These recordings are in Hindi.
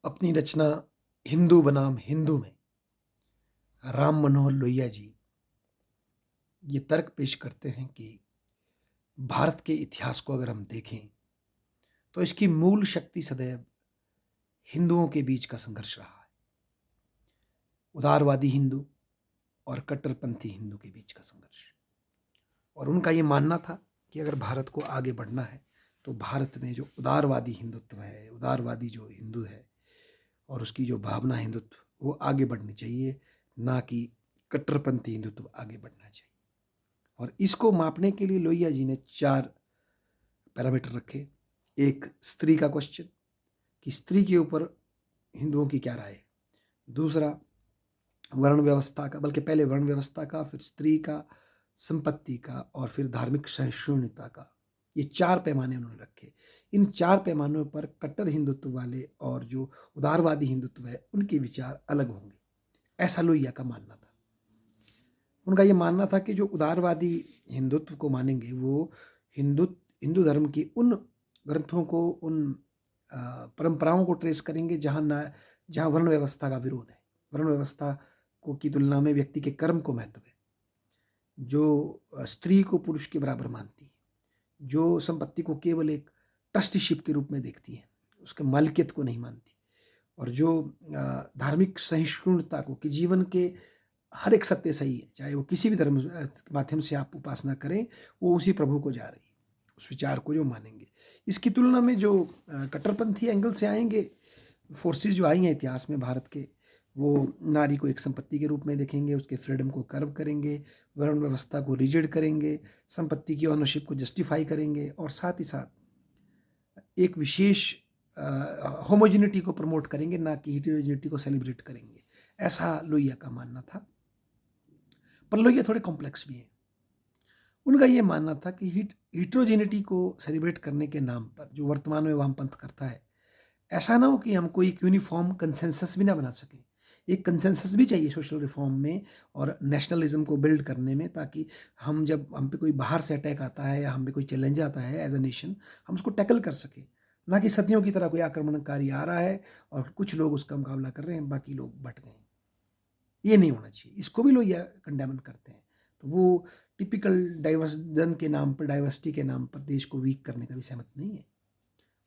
अपनी रचना हिंदू बनाम हिंदू में राम मनोहर लोहिया जी ये तर्क पेश करते हैं कि भारत के इतिहास को अगर हम देखें तो इसकी मूल शक्ति सदैव हिंदुओं के बीच का संघर्ष रहा है। उदारवादी हिंदू और कट्टरपंथी हिंदू के बीच का संघर्ष। और उनका ये मानना था कि अगर भारत को आगे बढ़ना है तो भारत में जो उदारवादी हिंदुत्व है, उदारवादी जो हिंदू है और उसकी जो भावना हिंदुत्व, वो आगे बढ़नी चाहिए, ना कि कट्टरपंथी हिंदुत्व आगे बढ़ना चाहिए। और इसको मापने के लिए लोहिया जी ने 4 पैरामीटर रखे। एक, स्त्री का क्वेश्चन कि स्त्री के ऊपर हिंदुओं की क्या राय है। दूसरा, वर्ण व्यवस्था का, बल्कि पहले वर्ण व्यवस्था का, फिर स्त्री का, संपत्ति का और फिर धार्मिक सहिष्णुता का। ये 4 पैमाने उन्होंने रखे। इन 4 पैमानों पर कट्टर हिंदुत्व वाले और जो उदारवादी हिंदुत्व है उनके विचार अलग होंगे, ऐसा लोहिया का मानना था। उनका ये मानना था कि जो उदारवादी हिंदुत्व को मानेंगे वो हिंदू धर्म की उन ग्रंथों को, उन परंपराओं को ट्रेस करेंगे जहाँ वर्ण व्यवस्था का विरोध है। वर्ण व्यवस्था को की तुलना में व्यक्ति के कर्म को महत्व है, जो स्त्री को पुरुष के बराबर मानती है, जो संपत्ति को केवल एक ट्रस्टीशिप के रूप में देखती है, उसके मालिकियत को नहीं मानती, और जो धार्मिक सहिष्णुता को, कि जीवन के हर एक सत्य सही है, चाहे वो किसी भी धर्म के माध्यम से आप उपासना करें, वो उसी प्रभु को जा रही है, उस विचार को जो मानेंगे। इसकी तुलना में जो कट्टरपंथी एंगल से आएंगे फोर्सेस जो आई हैं इतिहास में भारत के, वो नारी को एक संपत्ति के रूप में देखेंगे, उसके फ्रीडम को कर्व करेंगे, वर्ण व्यवस्था को रिजिड करेंगे, संपत्ति की ऑनरशिप को जस्टिफाई करेंगे, और साथ ही साथ एक विशेष होमोजिनिटी को प्रमोट करेंगे, ना कि हिटेरोजिनिटी को सेलिब्रेट करेंगे। ऐसा लोहिया का मानना था। पर लोहिया थोड़े कॉम्प्लेक्स भी हैं। उनका ये मानना था कि हिटेरोजिनिटी को सेलिब्रेट करने के नाम पर जो वर्तमान में वामपंथ करता है, ऐसा ना हो कि हम कोई एक यूनिफॉर्म कंसेंसस भी ना बना सकें। एक कंसेंसस भी चाहिए सोशल रिफॉर्म में और नेशनलिज्म को बिल्ड करने में, ताकि जब हम पे कोई बाहर से अटैक आता है या हम पे कोई चैलेंज आता है एज अ नेशन, हम उसको टैकल कर सकें। ना कि सदियों की तरह कोई आक्रमणकारी आ रहा है और कुछ लोग उसका मुकाबला कर रहे हैं, बाकी लोग बट गए। ये नहीं होना चाहिए। इसको भी लोग कंडेमन करते हैं। तो वो टिपिकल डाइवर्जन के नाम पर, डाइवर्सिटी के नाम पर देश को वीक करने का भी सहमत नहीं है।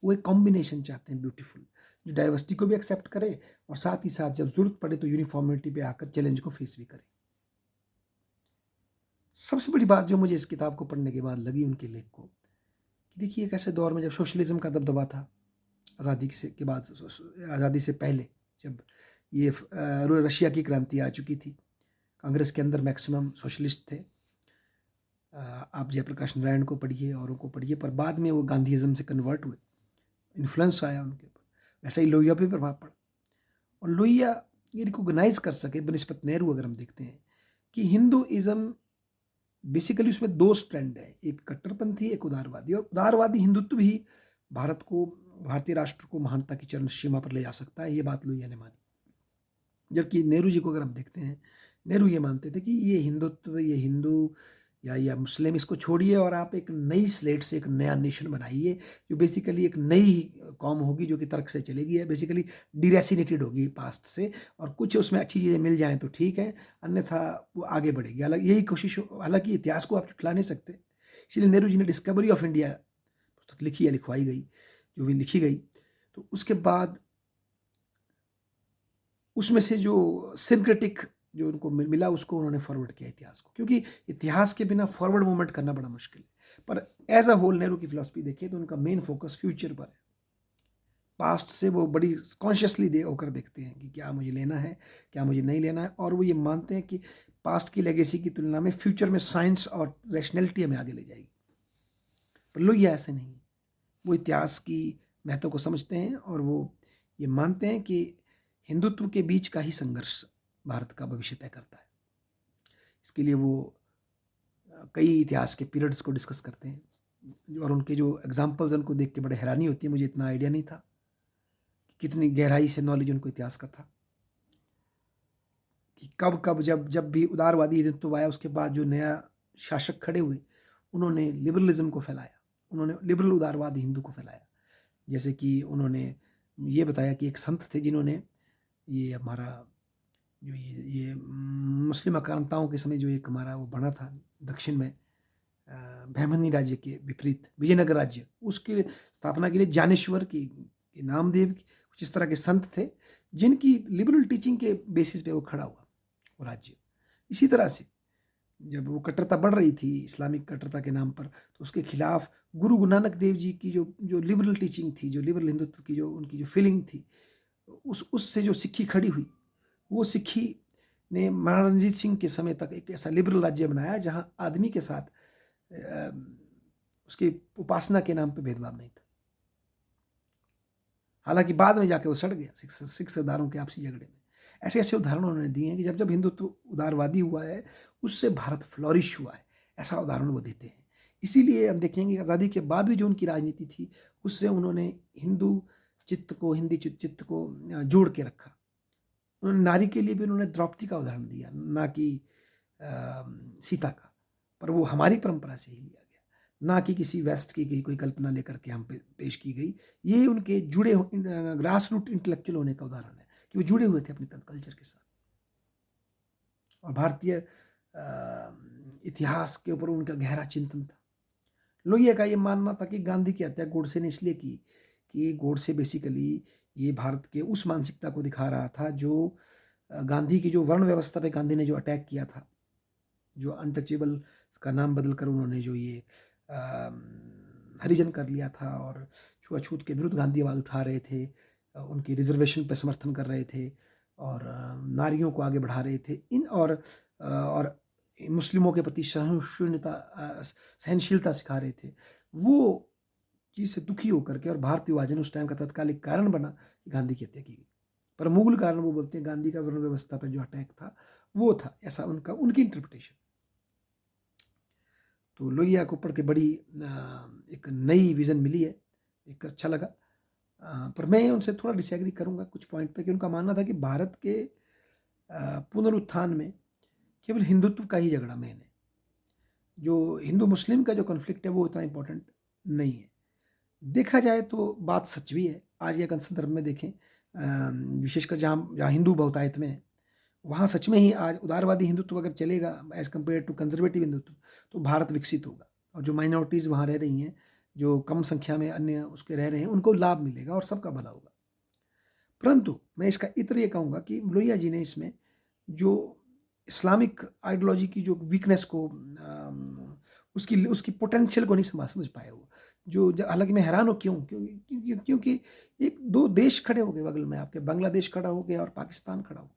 वो एक कॉम्बिनेशन चाहते हैं ब्यूटीफुल, जो डाइवर्सिटी को भी एक्सेप्ट करे और साथ ही साथ जब जरूरत पड़े तो यूनिफॉर्मिटी पे आकर चैलेंज को फेस भी करे। सबसे बड़ी बात जो मुझे इस किताब को पढ़ने के बाद लगी उनके लेख को, कि देखिए एक ऐसे दौर में जब सोशलिज्म का दबदबा था, आज़ादी के बाद, आज़ादी से पहले, जब ये रशिया की क्रांति आ चुकी थी, कांग्रेस के अंदर मैक्सिमम सोशलिस्ट थे। आप जयप्रकाश नारायण को पढ़िए, औरों को पढ़िए, पर बाद में वो गांधीइज्म से कन्वर्ट हुए, इन्फ्लुएंस आया उनके ऊपर। वैसा ही लोहिया पे प्रभाव पड़ा, और लोहिया ये रिकोगनाइज कर सके बनिस्बत नेहरू, अगर हम देखते हैं कि हिंदुइज्म बेसिकली उसमें 2 स्ट्रैंड है, एक कट्टरपंथी, एक उदारवादी। और उदारवादी हिंदुत्व भी भारत को, भारतीय राष्ट्र को महानता की चरम सीमा पर ले जा सकता है, ये बात लोहिया ने मानी। जबकि नेहरू जी को अगर हम देखते हैं, नेहरू ये मानते थे कि ये हिंदुत्व, ये हिंदू या मुस्लिम, इसको छोड़िए और आप एक नई स्लेट से एक नया नेशन बनाइए, जो बेसिकली एक नई कौम होगी, जो कि तर्क से चलेगी, है बेसिकली डिरेसिनेटेड होगी पास्ट से, और कुछ उसमें अच्छी चीज़ें मिल जाएं तो ठीक है, अन्यथा वो आगे बढ़ेगी। हालांकि यही कोशिश, हालांकि इतिहास को आप छुटला नहीं सकते, इसलिए नेहरू जी ने डिस्कवरी ऑफ इंडिया पुस्तक लिखी है, लिखवाई गई, जो भी लिखी गई। तो उसके बाद उसमें से जो सिंक्रेटिक जो उनको मिला, उसको उन्होंने फॉरवर्ड किया इतिहास को, क्योंकि इतिहास के बिना फॉरवर्ड मूवमेंट करना बड़ा मुश्किल है। पर एज अ होल नेहरू की फिलॉसफी देखिए तो उनका मेन फोकस फ्यूचर पर है। पास्ट से वो बड़ी कॉन्शियसली दे होकर देखते हैं कि क्या मुझे लेना है, क्या मुझे नहीं लेना है, और वो ये मानते हैं कि पास्ट की लेगेसी की तुलना में फ्यूचर में साइंस और रैशनैलिटी हमें आगे ले जाएगी। पर लोग ये ऐसे नहीं, वो इतिहास की महत्व को समझते हैं और वो ये मानते हैं कि हिंदुत्व के बीच का ही संघर्ष भारत का भविष्य तय करता है। इसके लिए वो कई इतिहास के पीरियड्स को डिस्कस करते हैं, और उनके जो एग्जाम्पल्स उनको देख के बड़े हैरानी होती है। मुझे इतना आइडिया नहीं था कि कितनी गहराई से नॉलेज उनको इतिहास का था, कि कब कब जब जब भी उदारवादी हिंदुत्व आया, उसके बाद जो नया शासक खड़े हुए, उन्होंने लिबरलिज्म को फैलाया, उन्होंने लिबरल उदारवादी हिंदू को फैलाया। जैसे कि उन्होंने ये बताया कि एक संत थे जिन्होंने ये हमारा जो ये मुस्लिम आक्रांताओं के समय जो एक हमारा वो बना था दक्षिण में बहमनी राज्य के विपरीत विजयनगर राज्य, उसकी स्थापना के लिए ज्ञानेश्वर की नामदेव कुछ इस तरह के संत थे जिनकी लिबरल टीचिंग के बेसिस पे वो खड़ा हुआ वो राज्य। इसी तरह से जब वो कट्टरता बढ़ रही थी इस्लामिक कट्टरता के नाम पर, तो उसके खिलाफ गुरु नानक देव जी की जो जो लिबरल टीचिंग थी, जो लिबरल हिंदुत्व की जो उनकी जो फीलिंग थी, उससे जो सिक्खी खड़ी हुई, वो सिक्खी ने महाराणा रणजीत सिंह के समय तक एक ऐसा लिबरल राज्य बनाया जहां आदमी के साथ उसकी उपासना के नाम पे भेदभाव नहीं था। हालांकि बाद में जाके वो सड़ गया सिख सरदारों के आपसी झगड़े में। ऐसे ऐसे उदाहरण उन्होंने दिए हैं कि जब जब हिंदुत्व उदारवादी हुआ है उससे भारत फ्लोरिश हुआ है, ऐसा उदाहरण वो देते हैं। इसीलिए हम देखेंगे आज़ादी के बाद भी जो उनकी राजनीति थी उससे उन्होंने हिंदू चित्त को, हिंदी चित्त को जोड़ के रखा। उन्होंने नारी के लिए भी उन्होंने द्रौपदी का उदाहरण दिया, ना कि सीता का, पर वो हमारी परंपरा से ही लिया गया, ना कि किसी वेस्ट की कोई कल्पना लेकर के हम पे पेश की गई। ये उनके जुड़े ग्रास रूट इंटेलेक्चुअल होने का उदाहरण है कि वो जुड़े हुए थे अपने कल्चर के साथ, और भारतीय इतिहास के ऊपर उनका गहरा चिंतन था। लोहिया का ये मानना था कि गांधी की हत्या गोडसे ने इसलिए की कि गोडसे बेसिकली ये भारत के उस मानसिकता को दिखा रहा था जो गांधी की जो वर्ण व्यवस्था पे गांधी ने जो अटैक किया था, जो अनटचेबल का नाम बदल कर उन्होंने जो ये हरिजन कर लिया था और छुआछूत के विरुद्ध गांधी आवाज उठा रहे थे, उनकी रिजर्वेशन पर समर्थन कर रहे थे और नारियों को आगे बढ़ा रहे थे, इन और मुस्लिमों के प्रति सहनशीलता सिखा रहे थे। वो चीज़ से दुखी होकर के, और भारत विभाजन उस टाइम का तत्कालिक कारण बना कि गांधी की हत्या की गई, पर मूल कारण वो बोलते हैं गांधी का वर्ण व्यवस्था पर जो अटैक था वो था, ऐसा उनकी इंटरप्रिटेशन। तो लोहिया को पढ़ के बड़ी एक नई विजन मिली है, एक अच्छा लगा। पर मैं उनसे थोड़ा डिसएग्री करूंगा कुछ पॉइंट पे कि उनका मानना था कि भारत के पुनरुत्थान में केवल हिंदुत्व का ही झगड़ा मेन है, जो हिंदू मुस्लिम का जो कॉन्फ्लिक्ट है वो उतना इंपॉर्टेंट नहीं है। देखा जाए तो बात सच भी है। आज के संदर्भ में देखें, विशेषकर जहाँ हिंदू बहुतायत में है, वहाँ सच में ही आज उदारवादी हिंदुत्व अगर चलेगा as compare to conservative Hindutva, तो भारत विकसित होगा, और जो माइनॉरिटीज़ वहाँ रह रही हैं, जो कम संख्या में अन्य उसके रह रहे हैं, उनको लाभ मिलेगा और सबका भला होगा। परंतु मैं इसका इत्र ये कहूँगा कि लोहिया जी ने इसमें जो इस्लामिक आइडियोलॉजी की जो वीकनेस को, उसकी पोटेंशियल को नहीं समझ पाए वो, जो हालांकि मैं हैरान हूँ क्योंकि एक दो देश खड़े हो गए बगल में आपके, बांग्लादेश खड़ा हो गया और पाकिस्तान खड़ा हो गया,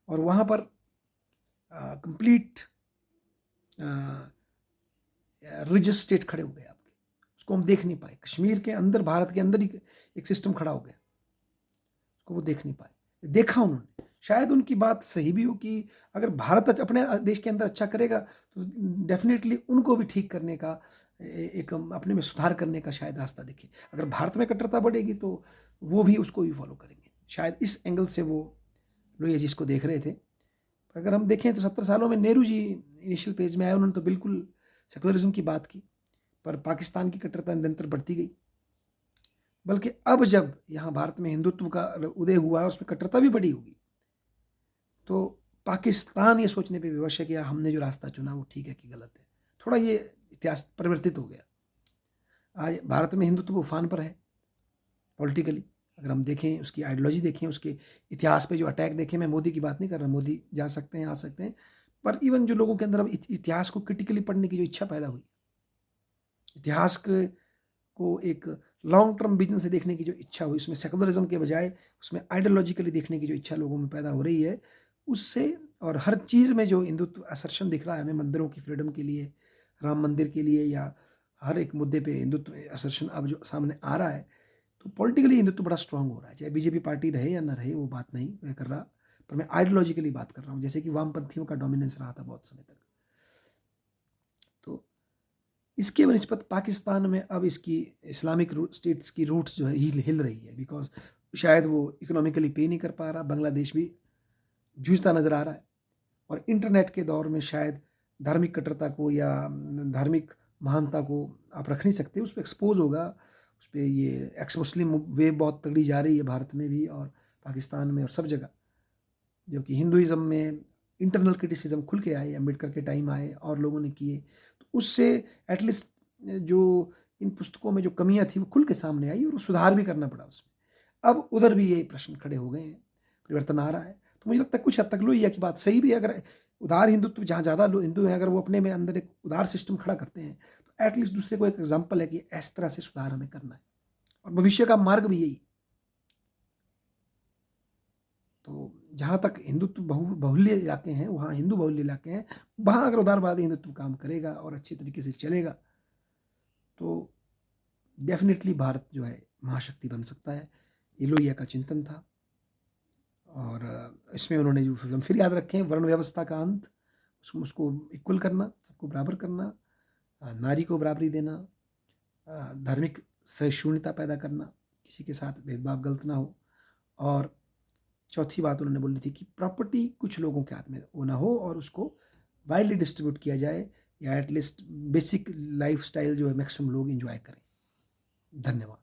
और वहाँ पर कंप्लीट रिलीजियस स्टेट खड़े हो गए आपके, उसको हम देख नहीं पाए। कश्मीर के अंदर, भारत के अंदर ही एक सिस्टम खड़ा हो गया, उसको वो देख नहीं पाए। देखा उन्होंने, शायद उनकी बात सही भी हो कि अगर भारत अपने देश के अंदर अच्छा करेगा तो डेफिनेटली उनको भी ठीक करने का, एक अपने में सुधार करने का शायद रास्ता दिखे। अगर भारत में कट्टरता बढ़ेगी तो वो भी उसको भी फॉलो करेंगे, शायद इस एंगल से वो लोहिया जी इसको देख रहे थे। अगर हम देखें तो 70 सालों में नेहरू जी इनिशियल पेज में आए, उन्होंने तो बिल्कुल सेकुलरिज्म की बात की, पर पाकिस्तान की कट्टरता निरंतर बढ़ती गई। बल्कि अब जब यहाँ भारत में हिंदुत्व का उदय हुआ है, उसमें कट्टरता भी बढ़ी होगी, तो पाकिस्तान ये सोचने पे विवश है कि हमने जो रास्ता चुना वो ठीक है कि गलत है। थोड़ा ये इतिहास परिवर्तित हो गया। आज भारत में हिंदुत्व उफान पर है पॉलिटिकली। अगर हम देखें, उसकी आइडियोलॉजी देखें, उसके इतिहास पे जो अटैक देखें, मैं मोदी की बात नहीं कर रहा, मोदी जा सकते हैं, आ सकते हैं, पर इवन जो लोगों के अंदर अब इतिहास को क्रिटिकली पढ़ने की जो इच्छा पैदा हुई, इतिहास को एक लॉन्ग टर्म विजन से देखने की जो इच्छा हुई, उसमें सेकुलरिज्म के बजाय उसमें आइडियोलॉजिकली देखने की जो इच्छा लोगों में पैदा हो रही है, उससे, और हर चीज़ में जो हिंदुत्व असर्शन दिख रहा है हमें, मंदिरों की फ्रीडम के लिए, राम मंदिर के लिए, या हर एक मुद्दे पे हिंदुत्व असर्शन अब जो सामने आ रहा है, तो पॉलिटिकली हिंदुत्व बड़ा स्ट्रांग हो रहा है। चाहे बीजेपी पार्टी रहे या ना रहे, वो बात नहीं मैं कर रहा, पर मैं आइडियोलॉजिकली बात कर रहा हूँ, जैसे कि वामपंथियों का डोमिनेंस रहा था बहुत समय तक। तो इसके बनिस्पत पाकिस्तान में अब इसकी इस्लामिक स्टेट्स की रूट्स जो है हिल रही है, बिकॉज शायद वो इकोनॉमिकली पे नहीं कर पा रहा, बांग्लादेश भी जूझता नज़र आ रहा है, और इंटरनेट के दौर में शायद धार्मिक कट्टरता को या धार्मिक महानता को आप रख नहीं सकते, उस पर एक्सपोज होगा, उस पे ये एक्स मुस्लिम वेव बहुत तगड़ी जा रही है भारत में भी और पाकिस्तान में और सब जगह, जबकि हिंदुइज्म में इंटरनल क्रिटिसिज्म खुल के आए, अम्बेडकर के टाइम आए और लोगों ने किए, तो उससे एटलीस्ट जो इन पुस्तकों में जो कमियां थी वो खुल के सामने आई और सुधार भी करना पड़ा उसमें। अब उधर भी ये प्रश्न खड़े हो गए हैं, परिवर्तन आ रहा है। तो मुझे लगता है कुछ हद तक लोहिया की बात सही भी है। अगर उदार हिंदुत्व, जहाँ ज़्यादा हिंदू हैं, अगर वो अपने में अंदर एक उदार सिस्टम खड़ा करते हैं तो एटलीस्ट दूसरे को एक एग्जाम्पल है कि इस तरह से सुधार हमें करना है और भविष्य का मार्ग भी यही। तो जहाँ तक हिंदुत्व बहुल्य इलाके हैं, वहाँ हिंदू बहुल्य इलाके हैं, वहाँ अगर उदारवादी हिंदुत्व काम करेगा और अच्छे तरीके से चलेगा तो डेफिनेटली भारत जो है महाशक्ति बन सकता है। ये लोहिया का चिंतन था और इसमें उन्होंने जो फिर याद रखें, वर्ण व्यवस्था का अंत, उसको इक्वल करना, सबको बराबर करना, नारी को बराबरी देना, धार्मिक सहिष्णुता पैदा करना, किसी के साथ भेदभाव गलत ना हो, और चौथी बात उन्होंने बोली थी कि प्रॉपर्टी कुछ लोगों के हाथ में वो ना हो और उसको वाइडली डिस्ट्रीब्यूट किया जाए, या एटलीस्ट बेसिक लाइफ स्टाइल जो है मैक्सिमम लोग एंजॉय करें। धन्यवाद।